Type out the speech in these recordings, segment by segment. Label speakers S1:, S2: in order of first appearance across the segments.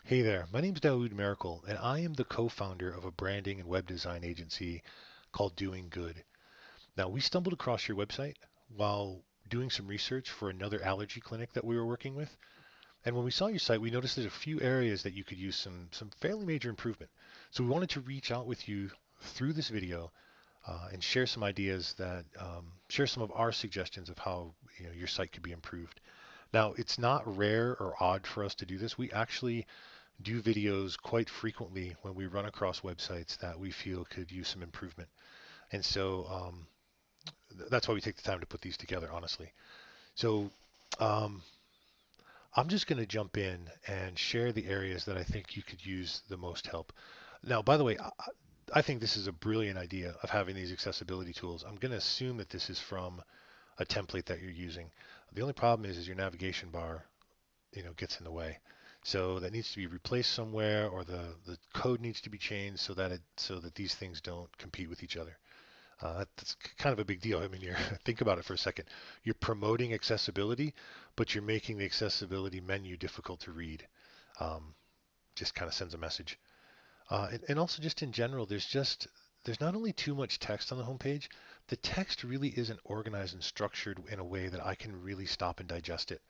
S1: Hey there, my name's Daoud Miracle, and I am the co-founder of a branding and web design agency called Doing Good. Now, we stumbled across your website while doing some research for another allergy clinic that we were working with. And when we saw your site, we noticed there's a few areas that you could use some fairly major improvement. So we wanted to reach out with you through this video and share some ideas share some of our suggestions of how your site could be improved. Now, it's not rare or odd for us to do this. We actually do videos quite frequently when we run across websites that we feel could use some improvement. And so that's why we take the time to put these together, honestly. So um, I'm just going to jump in and share the areas that I think you could use the most help. Now, by the way, I think this is a brilliant idea of having these accessibility tools. I'm going to assume that this is from a template that you're using. The only problem is your navigation bar gets in the way. So that needs to be replaced somewhere, or the code needs to be changed so that these things don't compete with each other. That's kind of a big deal. I mean, you're think about it for a second. You're promoting accessibility, but you're making the accessibility menu difficult to read. Um, just kind of sends a message. And also just in general, there's not only too much text on the homepage, the text really isn't organized and structured in a way that I can really stop and digest it.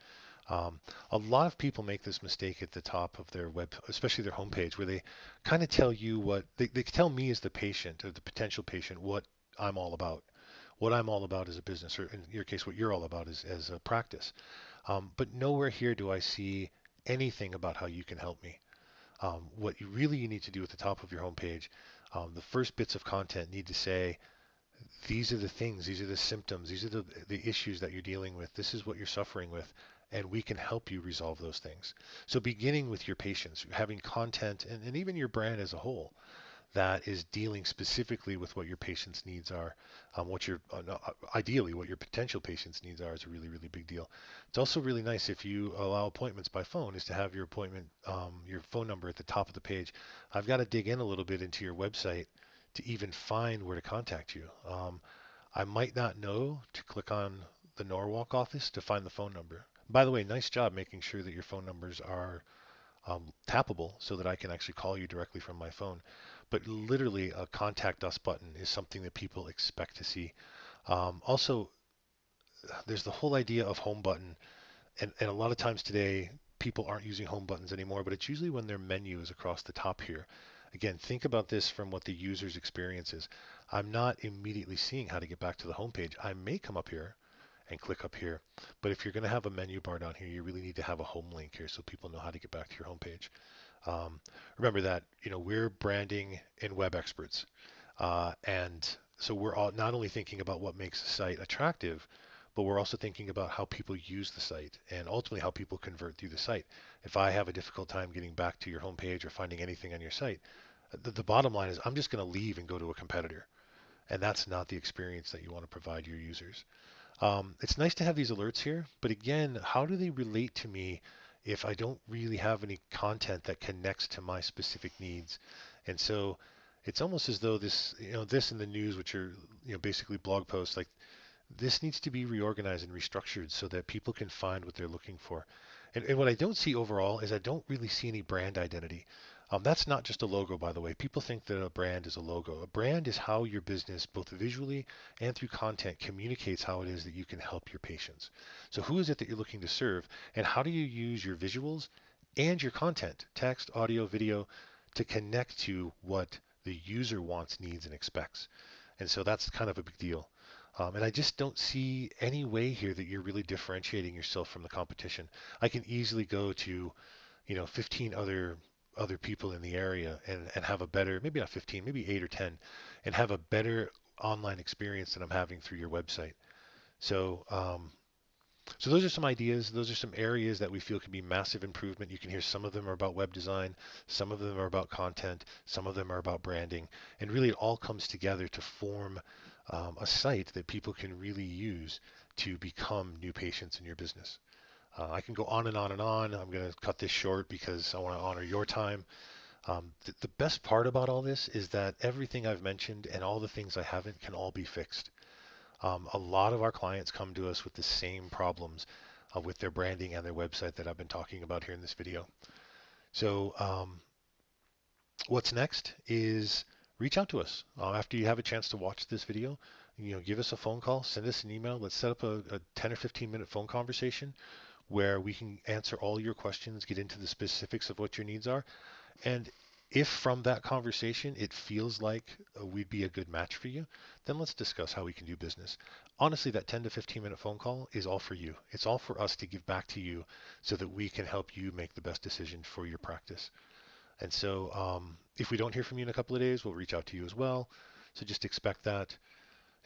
S1: Um, a lot of people make this mistake at the top of their web, especially their homepage, where they kind of tell you they tell me as the patient or the potential patient I'm all about, what I'm all about as a business, or in your case, what you're all about as a practice. But nowhere here do I see anything about how you can help me. What you need to do at the top of your homepage, the first bits of content need to say, these are the things, these are the symptoms, these are the issues that you're dealing with, this is what you're suffering with, and we can help you resolve those things. So beginning with your patients, having content and even your brand as a whole that is dealing specifically with what your patient's needs are, what your no, ideally what your potential patient's needs are is a really really big deal. It's also really nice if you allow appointments by phone is to have your appointment your phone number at the top of the page. I've got to dig in a little bit into your website to even find where to contact you. I might not know to click on the Norwalk office to find the phone number. By the way, nice job making sure that your phone numbers are tappable so that I can actually call you directly from my phone. But literally, a contact us button is something that people expect to see. Also, there's the whole idea of home button, and a lot of times today, people aren't using home buttons anymore, but it's usually when their menu is across the top here. Again, think about this from what the user's experience is. I'm not immediately seeing how to get back to the home page. I may come up here and click up here, but if you're going to have a menu bar down here, you really need to have a home link here so people know how to get back to your home page. Remember that we're branding and web experts, and so we're all not only thinking about what makes a site attractive, but we're also thinking about how people use the site and ultimately how people convert through the site. If I have a difficult time getting back to your homepage or finding anything on your site, the bottom line is I'm just going to leave and go to a competitor, and that's not the experience that you want to provide your users. It's nice to have these alerts here, but again, how do they relate to me if I don't really have any content that connects to my specific needs? And so it's almost as though this in the news, which are, basically blog posts, like this needs to be reorganized and restructured so that people can find what they're looking for. And what I don't see overall is I don't really see any brand identity. That's not just a logo, by the way. People think that a brand is a logo. A brand is how your business, both visually and through content, communicates how it is that you can help your patients. So who is it that you're looking to serve, and how do you use your visuals and your content, text, audio, video, to connect to what the user wants, needs, and expects? And so that's kind of a big deal. And I just don't see any way here that you're really differentiating yourself from the competition. I can easily go to, 15 other people in the area and have a better, maybe not 15, maybe 8 or 10, and have a better online experience than I'm having through your website. So, so those are some ideas. Those are some areas that we feel can be massive improvement. You can hear some of them are about web design, some of them are about content, some of them are about branding, and really it all comes together to form a site that people can really use to become new patients in your business. I can go on and on and on. I'm going to cut this short because I want to honor your time. The best part about all this is that everything I've mentioned and all the things I haven't can all be fixed. A lot of our clients come to us with the same problems with their branding and their website that I've been talking about here in this video. So what's next is reach out to us after you have a chance to watch this video. Give us a phone call, send us an email. Let's set up a 10 or 15-minute phone conversation where we can answer all your questions, get into the specifics of what your needs are. And if from that conversation it feels like we'd be a good match for you, then let's discuss how we can do business. Honestly, that 10 to 15-minute phone call is all for you. It's all for us to give back to you so that we can help you make the best decision for your practice. And so if we don't hear from you in a couple of days, we'll reach out to you as well. So just expect that.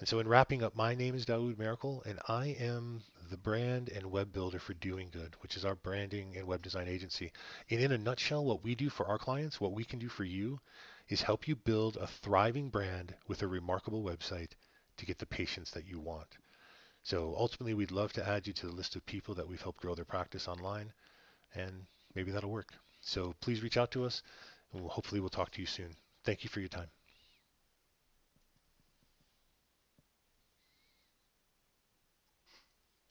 S1: And so in wrapping up, my name is Dawood Miracle, and I am the brand and web builder for Doing Good, which is our branding and web design agency. And in a nutshell, what we do for our clients, what we can do for you, is help you build a thriving brand with a remarkable website to get the patients that you want. So ultimately, we'd love to add you to the list of people that we've helped grow their practice online, and maybe that'll work. So please reach out to us, and hopefully we'll talk to you soon. Thank you for your time.